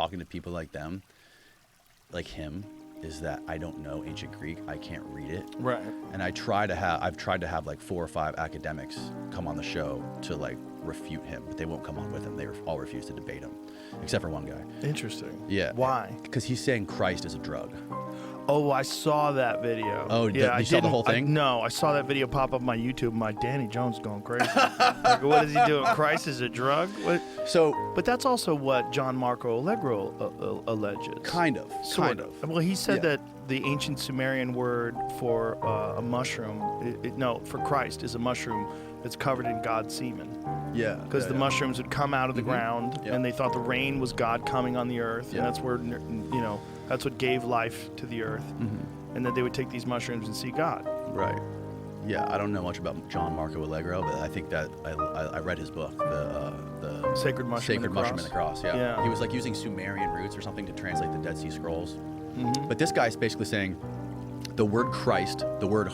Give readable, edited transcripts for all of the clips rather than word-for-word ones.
talking to people like them, like him, is that I don't know ancient Greek. I can't read it. Right. And I've tried to have like 4 or 5 academics come on the show to like refute him, but they won't come on with him. They all refuse to debate him, except for one guy. Interesting. Yeah. Why? Because he's saying Christ is a drug. Oh, I saw that video. Oh, yeah, you saw the whole thing? No, I saw that video pop up on my YouTube. My Danny Jones going crazy. Like, what is he doing? Christ is a drug? What? So, but that's also what John Marco Allegro alleges. Kind of. Well, he said that the ancient Sumerian word for a mushroom, for Christ, is a mushroom that's covered in God's semen. Yeah. Because the mushrooms would come out of the ground, Yep. and they thought the rain was God coming on the earth, and that's where, that's what gave life to the earth. And that they would take these mushrooms and see God. Right. Yeah, I don't know much about John Marco Allegro, but I think that I read his book, the Sacred Mushroom and the Cross. Yeah. He was like using Sumerian roots or something to translate the Dead Sea Scrolls. But this guy's basically saying the word Christ, the root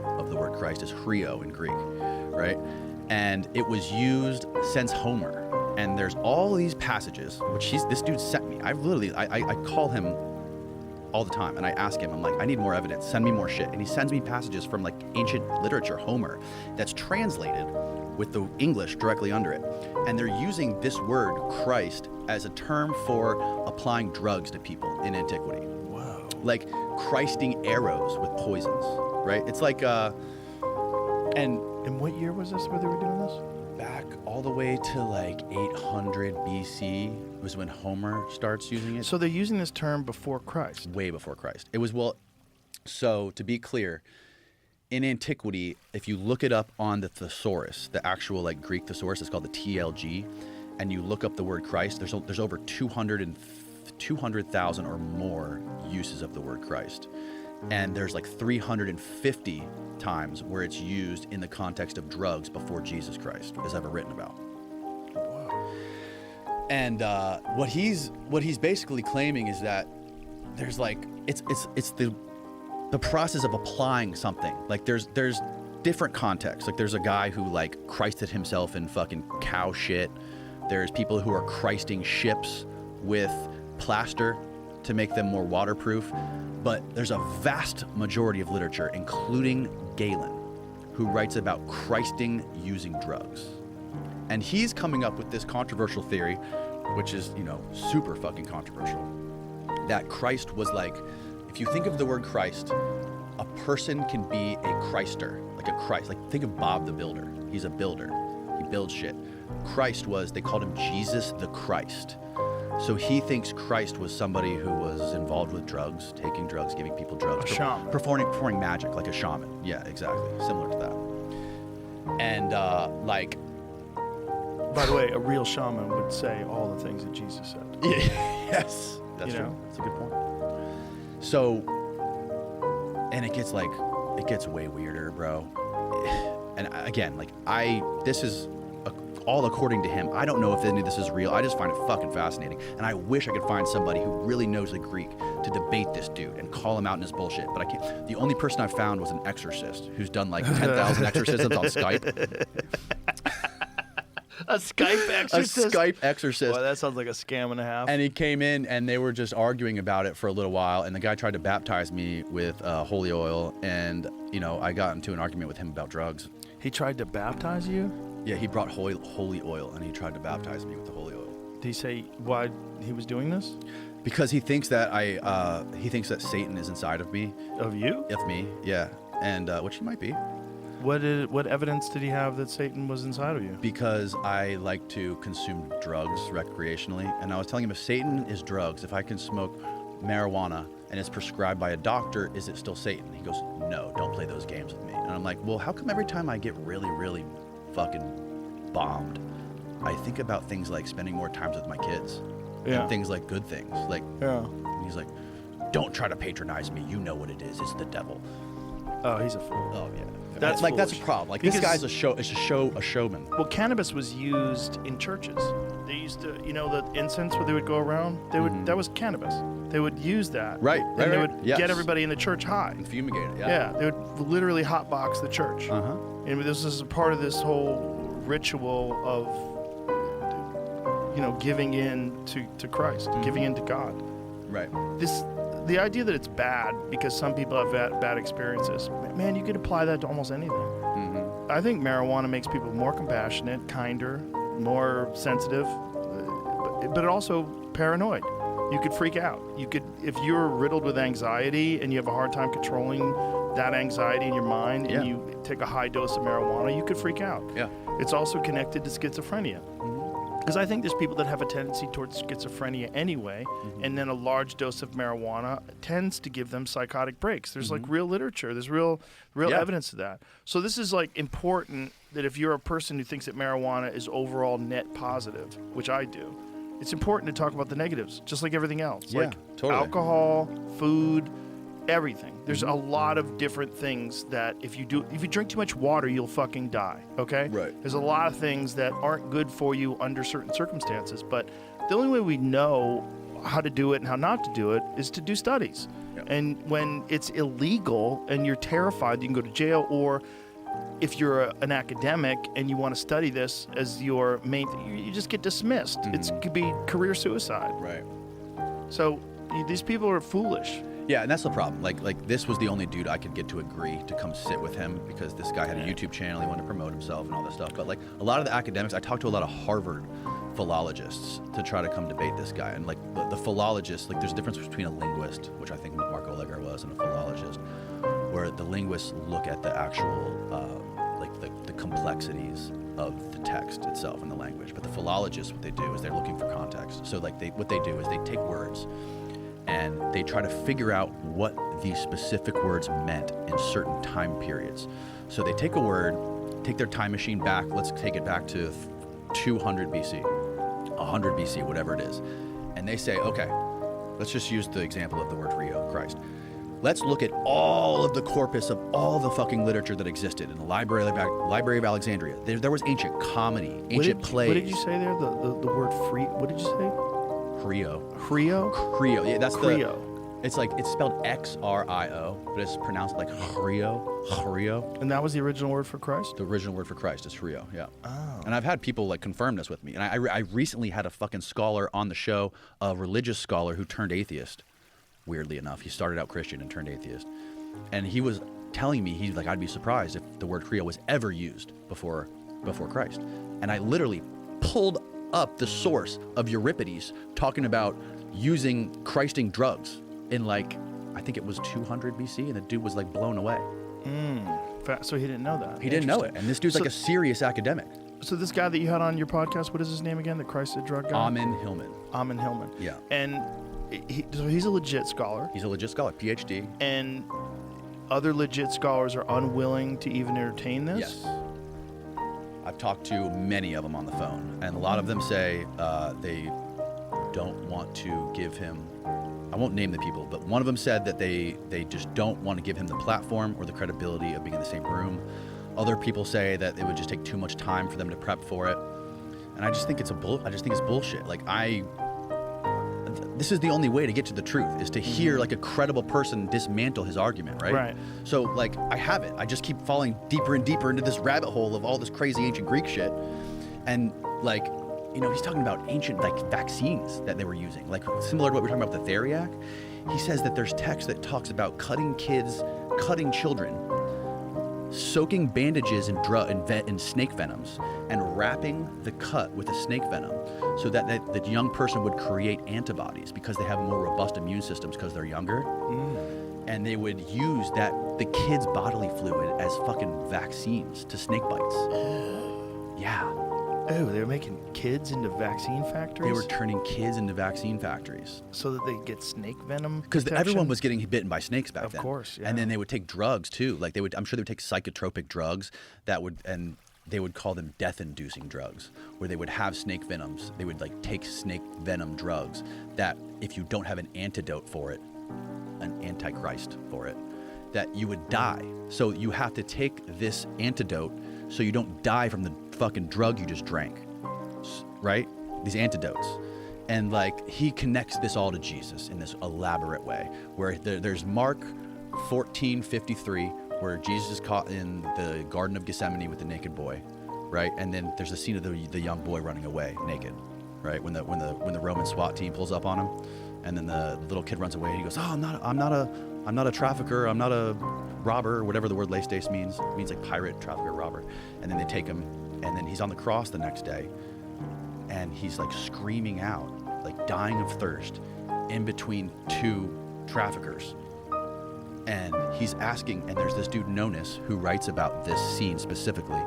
of the word Christ is Chrio in Greek, right? And it was used since Homer. And there's all these passages, which this dude sent me. I call him all the time and I ask him, I'm like, I need more evidence, send me more shit. And he sends me passages from like ancient literature, Homer, that's translated with the English directly under it. And they're using this word Christ as a term for applying drugs to people in antiquity. Wow. Like Christing arrows with poisons, right? It's like, and what year was this where they were doing this? Back all the way to like 800 BC was when Homer starts using it. So they're using this term before Christ. Way before Christ. It was, so to be clear, in antiquity, if you look it up on the thesaurus, the actual like Greek thesaurus, it's called the TLG, and you look up the word Christ, there's over 200,000 or more uses of the word Christ. And there's like 350 times where it's used in the context of drugs before Jesus Christ is ever written about. Wow. And what he's basically claiming is that there's like it's the process of applying something. Like there's different contexts. Like there's a guy who like Christed himself in fucking cow shit. There's people who are Christing ships with plaster to make them more waterproof. But there's a vast majority of literature, including Galen, who writes about Christing using drugs. And he's coming up with this controversial theory, which is, super fucking controversial, that Christ was like, if you think of the word Christ, a person can be a Christer, like a Christ. Like think of Bob the Builder. He's a builder. He builds shit. Christ they called him Jesus the Christ. So he thinks Christ was somebody who was involved with drugs, taking drugs, giving people drugs. A shaman. Performing magic, like a shaman. Yeah, exactly. Similar to that. And by the way, a real shaman would say all the things that Jesus said. Yes, that's true. That's a good point. So, and it gets way weirder, bro. And again, this is all according to him. I don't know if any of this is real. I just find it fucking fascinating. And I wish I could find somebody who really knows the Greek to debate this dude and call him out in his bullshit. But I can't. The only person I found was an exorcist who's done like 10,000 exorcisms on Skype. A Skype exorcist? A Skype exorcist. Boy, that sounds like a scam and a half. And he came in and they were just arguing about it for a little while. And the guy tried to baptize me with holy oil. And, I got into an argument with him about drugs. He tried to baptize you? Yeah, he brought holy oil and he tried to baptize me with the holy oil. Did he say why he was doing this? Because he thinks that Satan is inside of me. Of you? Of me, yeah. And which he might be. What evidence did he have that Satan was inside of you? Because I like to consume drugs recreationally. And I was telling him, if Satan is drugs, if I can smoke marijuana and it's prescribed by a doctor, is it still Satan? He goes, no, don't play those games with me. And I'm like, well, how come every time I get really, really fucking bombed, I think about things like spending more time with my kids and things like good things. And he's like, don't try to patronize me. You know what it is. It's the devil. Oh, he's a fool. Oh, yeah. That's a problem. Like, because this guy's a showman. Well, cannabis was used in churches. They used to, the incense where they would go around. That was cannabis. They would use that. Right. And they would get everybody in the church high. And fumigate it. Yeah. They would literally hotbox the church. And this is a part of this whole ritual of giving in to Christ, giving in to God. Right. The idea that it's bad because some people have bad experiences, man, you could apply that to almost anything. Mm-hmm. I think marijuana makes people more compassionate, kinder, more sensitive, but also paranoid. You could freak out. If you're riddled with anxiety and you have a hard time controlling that anxiety in your mind, and you take a high dose of marijuana, you could freak out. Yeah. It's also connected to schizophrenia. Because I think there's people that have a tendency towards schizophrenia anyway, and then a large dose of marijuana tends to give them psychotic breaks. There's like real literature. There's real evidence of that. So this is like important that if you're a person who thinks that marijuana is overall net positive, which I do, it's important to talk about the negatives, just like everything else. Yeah, like totally. Alcohol, food, everything. There's a lot of different things that if you drink too much water, you'll fucking die, okay? Right. There's a lot of things that aren't good for you under certain circumstances, but the only way we know how to do it and how not to do it is to do studies. Yeah. And when it's illegal and you're terrified, you can go to jail, or if you're an academic and you want to study this as your main thing, you just get dismissed. It could be career suicide. Right. So these people are foolish. Yeah, and that's the problem. Like this was the only dude I could get to agree to come sit with him, because this guy had a YouTube channel, he wanted to promote himself and all this stuff. But like a lot of the academics, I talked to a lot of Harvard philologists to try to come debate this guy. And like the philologists, like there's a difference between a linguist, which I think Marco Legger was, and a philologist, where the linguists look at the actual the complexities of the text itself and the language. But the philologists, what they do is they're looking for context. So like what they do is they take words and they try to figure out what these specific words meant in certain time periods. So they take a word, take their time machine back, let's take it back to 200 BC, 100 BC, whatever it is. And they say, okay, let's just use the example of the word Rio, Christ. Let's look at all of the corpus of all the fucking literature that existed in the Library of Alexandria. There was ancient comedy, ancient plays. What did you say there? The word free, what did you say? Chrio. Chrio? Yeah, that's Chrio. It's spelled X-R-I-O, but it's pronounced like Chrio. And that was the original word for Christ? The original word for Christ is Chrio, yeah. Oh. And I've had people like confirm this with me. And I recently had a fucking scholar on the show, a religious scholar who turned atheist. Weirdly enough, he started out Christian and turned atheist. And he was telling me, he's like, I'd be surprised if the word Chrio was ever used before Christ. And I literally pulled up the source of Euripides talking about using Christing drugs in like, I think it was 200 BC, and the dude was like blown away. So he didn't know that. He didn't know it. And this dude's like a serious academic. So this guy that you had on your podcast, what is his name again? The Christed drug guy? Amin Hillman. Amin Hillman. Yeah. And so he's a legit scholar. He's a legit scholar, PhD. And other legit scholars are unwilling to even entertain this? Yes. I've talked to many of them on the phone, and a lot of them say they don't want to give him, I won't name the people, but one of them said that they just don't want to give him the platform or the credibility of being in the same room. Other people say that it would just take too much time for them to prep for it. And I just think it's bullshit. Like this is the only way to get to the truth, is to hear like a credible person dismantle his argument, right? Right. So like I have it. I just keep falling deeper and deeper into this rabbit hole of all this crazy ancient Greek shit. And like, he's talking about ancient like vaccines that they were using, like similar to what we're talking about with the Theriac. He says that there's text that talks about cutting children, soaking bandages in snake venoms, and wrapping the cut with a snake venom so that the young person would create antibodies because they have more robust immune systems because they're younger. And they would use the kid's bodily fluid as fucking vaccines to snake bites. Yeah. Oh, they were making kids into vaccine factories? They were turning kids into vaccine factories. So that they get snake venom Because protection? everyone was getting bitten by snakes back then. Of course, yeah. And then they would take drugs too. Like I'm sure they would take psychotropic drugs and they would call them death-inducing drugs, where they would have snake venoms. They would like take snake venom drugs that if you don't have an antidote for it, an antichrist for it, that you would die. So you have to take this antidote so you don't die from the fucking drug you just drank, right? These antidotes. And like he connects this all to Jesus in this elaborate way, where there's Mark 14:53, where Jesus is caught in the Garden of Gethsemane with the naked boy, right? And then there's a scene of the young boy running away naked. right? When the Roman SWAT team pulls up on him, and then the little kid runs away. And he goes, "Oh, I'm not a trafficker. I'm not a robber," whatever the word leistes means. It means like pirate, trafficker, robber. And then they take him, and then he's on the cross the next day, and he's like screaming out, like dying of thirst, in between two traffickers. And he's asking, and there's this dude Nonus who writes about this scene specifically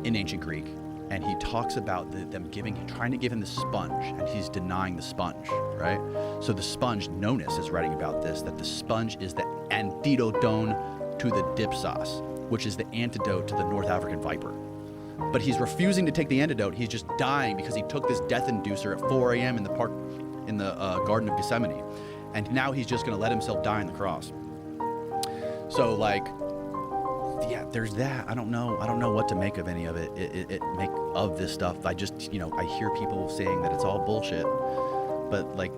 in ancient Greek, and he talks about them trying to give him the sponge, and he's denying the sponge, right? So the sponge, Nonus is writing about this, that the sponge is the antidoton to the dipsas, which is the antidote to the North African viper. But he's refusing to take the antidote. He's just dying because he took this death inducer at 4 a.m. in the park, in the Garden of Gethsemane, and now he's just going to let himself die on the cross. So like, yeah, there's that. I don't know what to make of any of it. Make of this stuff. I just, I hear people saying that it's all bullshit, but like,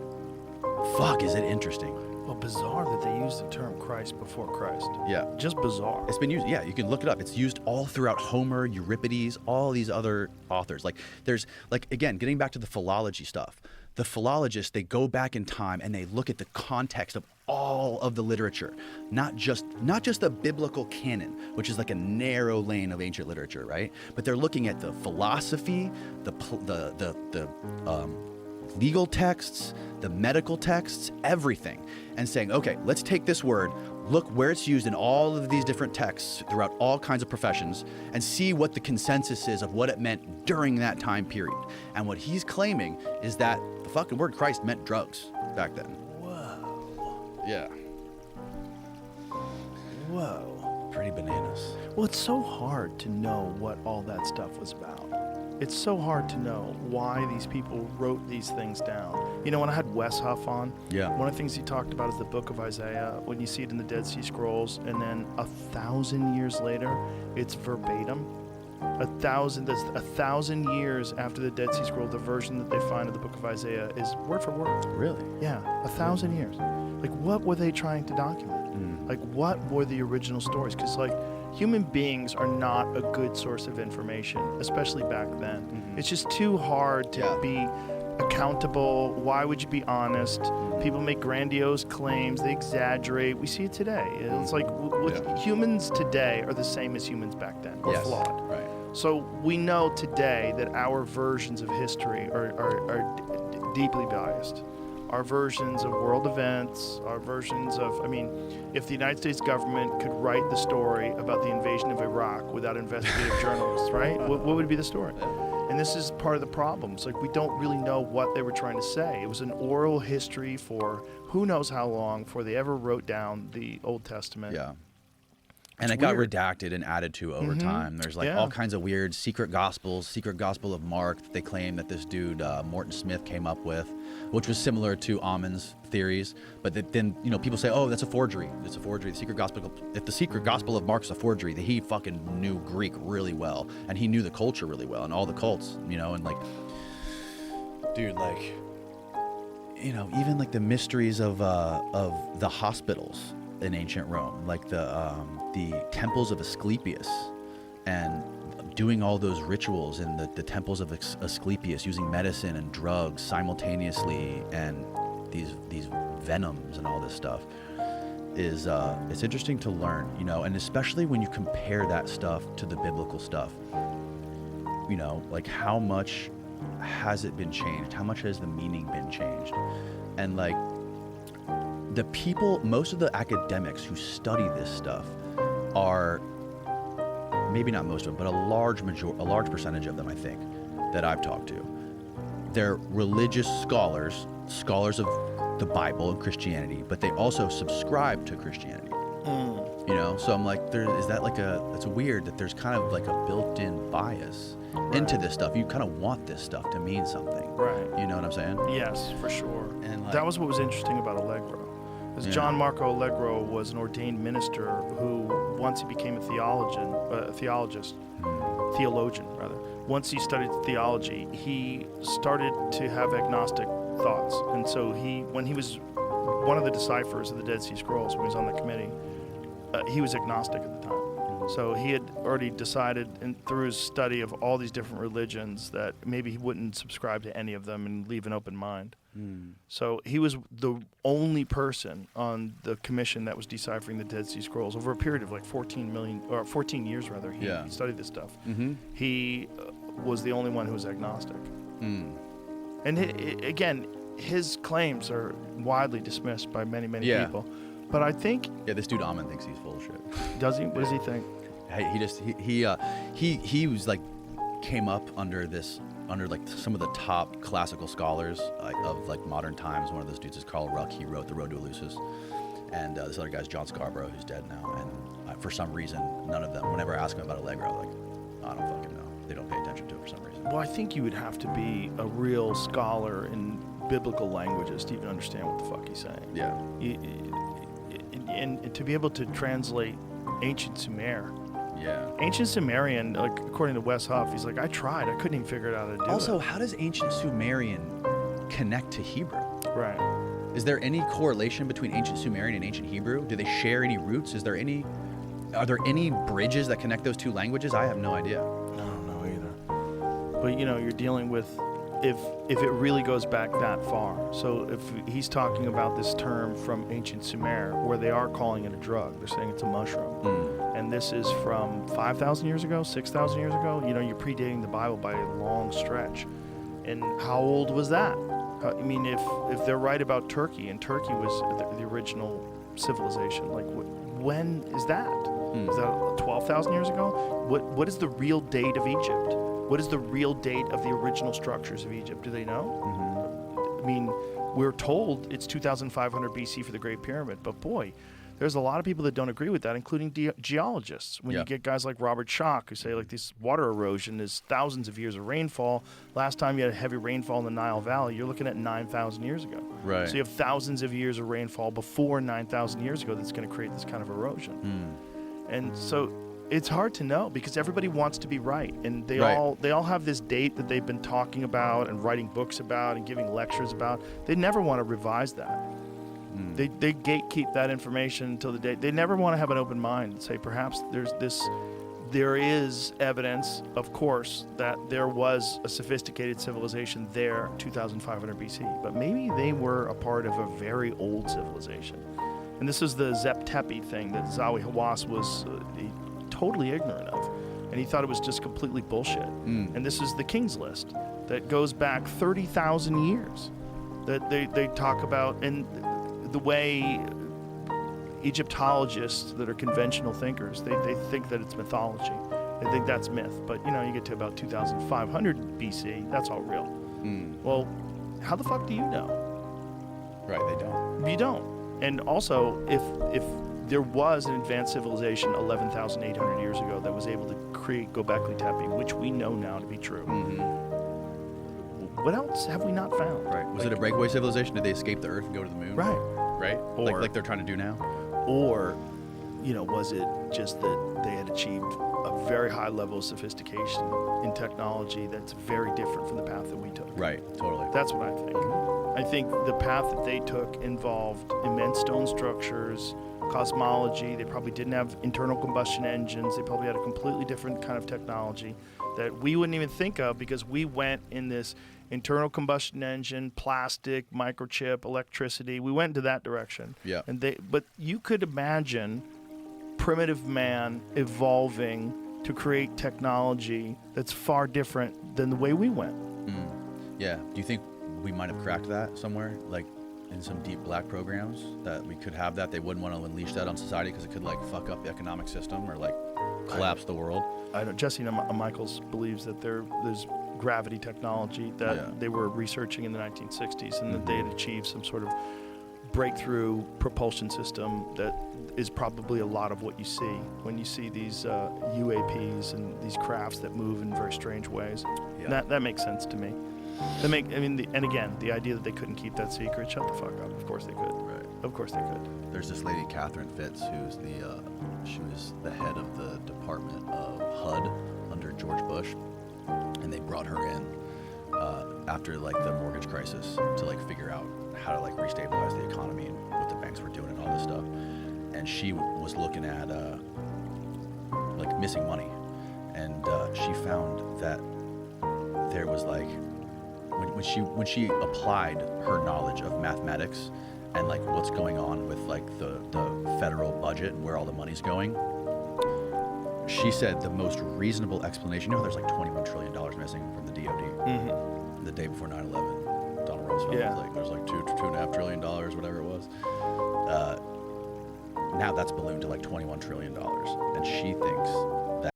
fuck, is it interesting? Well, bizarre that they use the term Christ before Christ. Yeah. Just bizarre. It's been used, yeah, you can look it up. It's used all throughout Homer, Euripides, all these other authors. Like, there's, like, again, getting back to the philology stuff. The philologists, they go back in time and they look at the context of all of the literature, not just the biblical canon, which is like a narrow lane of ancient literature, right? But they're looking at the philosophy, the legal texts, the medical texts, everything, and saying, okay, let's take this word, look where it's used in all of these different texts throughout all kinds of professions, and see what the consensus is of what it meant during that time period. And what he's claiming is that the fucking word Christ meant drugs back then. Whoa. Yeah. Whoa. Pretty bananas. Well, it's so hard to know what all that stuff was about. It's so hard to know why these people wrote these things down. You know, when I had Wes Huff on, Yeah. one of the things he talked about is the book of Isaiah, when you see it in the Dead Sea Scrolls, and then 1,000 years later, it's verbatim. 1,000 years after the Dead Sea Scroll, the version that they find of the book of Isaiah is word for word. Really? Yeah, 1,000 years. Like, what were they trying to document? Like, what were the original stories? Because, like, human beings are not a good source of information, especially back then. It's just too hard to be accountable. Why would you be honest? People make grandiose claims. They exaggerate. We see it today. It's like humans today are the same as humans back then. We're flawed. Right. So we know today that our versions of history are deeply biased. Our versions of world events, our versions of, if the United States government could write the story about the invasion of Iraq without investigative journalists, right? What would be the story? And this is part of the problem. It's like we don't really know what they were trying to say. It was an oral history for who knows how long before they ever wrote down the Old Testament. Yeah. And it got redacted and added to over time. There's like all kinds of weird secret gospels, secret gospel of Mark that they claim that this dude, Morton Smith, came up with, which was similar to Ammon's theories. But then, people say, oh, that's a forgery. It's a forgery. If the secret gospel of Mark's a forgery, then he fucking knew Greek really well. And he knew the culture really well and all the cults, and like, dude, like, even like the mysteries of the hospitals in ancient Rome, like the temples of Asclepius, and doing all those rituals in the temples of Asclepius, using medicine and drugs simultaneously, and these venoms and all this stuff is it's interesting to learn, and especially when you compare that stuff to the biblical stuff, like how much has it been changed? How much has the meaning been changed? And like, the people, most of the academics who study this stuff are, maybe not most of them, but a large percentage of them, I think, that I've talked to. They're religious scholars of the Bible and Christianity, but they also subscribe to Christianity. So I'm like, it's weird that there's kind of like a built-in bias into this stuff. You kind of want this stuff to mean something. Right. You know what I'm saying? Yes, for sure. And like, that was what was interesing about Allegro. Because John Marco Allegro was an ordained minister who, once he became a theologian, once he studied theology, he started to have agnostic thoughts. And so when he was one of the deciphers of the Dead Sea Scrolls, when he was on the committee, he was agnostic at the time. So he had already decided through his study of all these different religions that maybe he wouldn't subscribe to any of them and leave an open mind. So he was the only person on the commission that was deciphering the Dead Sea Scrolls over a period of like 14 years rather. He studied this stuff. He was the only one who was agnostic. And again, his claims are widely dismissed by many people. But I think this dude Amen thinks he's full of shit. Does he? What does he think? He was like came up under like some of the top classical scholars of like modern times. One of those dudes is Carl Ruck. He wrote The Road to Eleusis, and this other guy's John Scarborough, who's dead now. And for some reason, none of them. Whenever I ask him about Allegra, I'm like, I don't fucking know. They don't pay attention to it for some reason. Well, I think you would have to be a real scholar in biblical languages to even understand what the fuck he's saying. Yeah. And to be able to translate ancient Sumer. Yeah. Ancient Sumerian, like according to Wes Huff, he's like, I tried. I couldn't even figure out how to do it. Also, how does ancient Sumerian connect to Hebrew? Right. Is there any correlation between ancient Sumerian and ancient Hebrew? Do they share any roots? Are there any bridges that connect those two languages? I have no idea. I don't know either. But you're dealing with if it really goes back that far. So if he's talking about this term from ancient Sumer, where they are calling it a drug, they're saying it's a mushroom. And this is from 5,000 years ago, 6,000 years ago. You're predating the Bible by a long stretch. And how old was that? I mean, if they're right about Turkey, and Turkey was the original civilization, like when is that? Is that 12,000 years ago? What is the real date of Egypt? What is the real date of the original structures of Egypt? Do they know? I mean, we're told it's 2,500 BC for the Great Pyramid, but boy, there's a lot of people that don't agree with that, including geologists. When you get guys like Robert Schoch who say like this water erosion is thousands of years of rainfall. Last time you had a heavy rainfall in the Nile Valley, you're looking at 9,000 years ago. Right. So you have thousands of years of rainfall before 9,000 years ago that's going to create this kind of erosion. And so it's hard to know because everybody wants to be right, and they all have this date that they've been talking about and writing books about and giving lectures about. They never want to revise that. They gatekeep that information until the day. They never want to have an open mind and say perhaps there is evidence, of course, that there was a sophisticated civilization there 2,500 BC, but maybe they were a part of a very old civilization. And this is the Zep Tepi thing that Zawi Hawass was totally ignorant of, and he thought it was just completely bullshit. And this is the King's List that goes back 30,000 years that they talk about, and the way Egyptologists that are conventional thinkers, they think that it's mythology. They think that's myth. But you get to about 2,500 BC, that's all real. Well, how the fuck do you know? Right, they don't. You don't. And also, if there was an advanced civilization 11,800 years ago that was able to create Göbekli Tepe, which we know now to be true, what else have we not found? Right. Was it a breakaway civilization? Did they escape the Earth and go to the moon? Right. Or, like they're trying to do now? Or, was it just that they had achieved a very high level of sophistication in technology that's very different from the path that we took? Right, totally. That's what I think. I think the path that they took involved immense stone structures, cosmology. They probably didn't have internal combustion engines. They probably had a completely different kind of technology that we wouldn't even think of because we went in this internal combustion engine, plastic, microchip, electricity. We went into that direction. Yeah. But you could imagine primitive man evolving to create technology that's far different than the way we went. Yeah. Do you think we might have cracked that somewhere, like in some deep black programs, that we could have that? They wouldn't want to unleash that on society because it could like fuck up the economic system or like collapse the world. I know Jesse Michaels believes that there's gravity technology that they were researching in the 1960s, and that they had achieved some sort of breakthrough propulsion system that is probably a lot of what you see when you see these UAPs and these crafts that move in very strange ways. Yeah. That makes sense to me. And again, the idea that they couldn't keep that secret, shut the fuck up. Of course they could. Right. Of course they could. There's this lady, Catherine Fitz, who's she was the head of the Department of HUD under George Bush, and they brought her in after like the mortgage crisis to like figure out how to like restabilize the economy and what the banks were doing and all this stuff. And she was looking at like missing money, and she found that there was like when she applied her knowledge of mathematics and like what's going on with like the federal budget and where all the money's going, she said the most reasonable explanation. You know, there's like $21 trillion missing from the DoD. Mm-hmm. The day before 9/11, Donald Rumsfeld was like, there's like $2.5 trillion, whatever it was. Now that's ballooned to like $21 trillion, and she thinks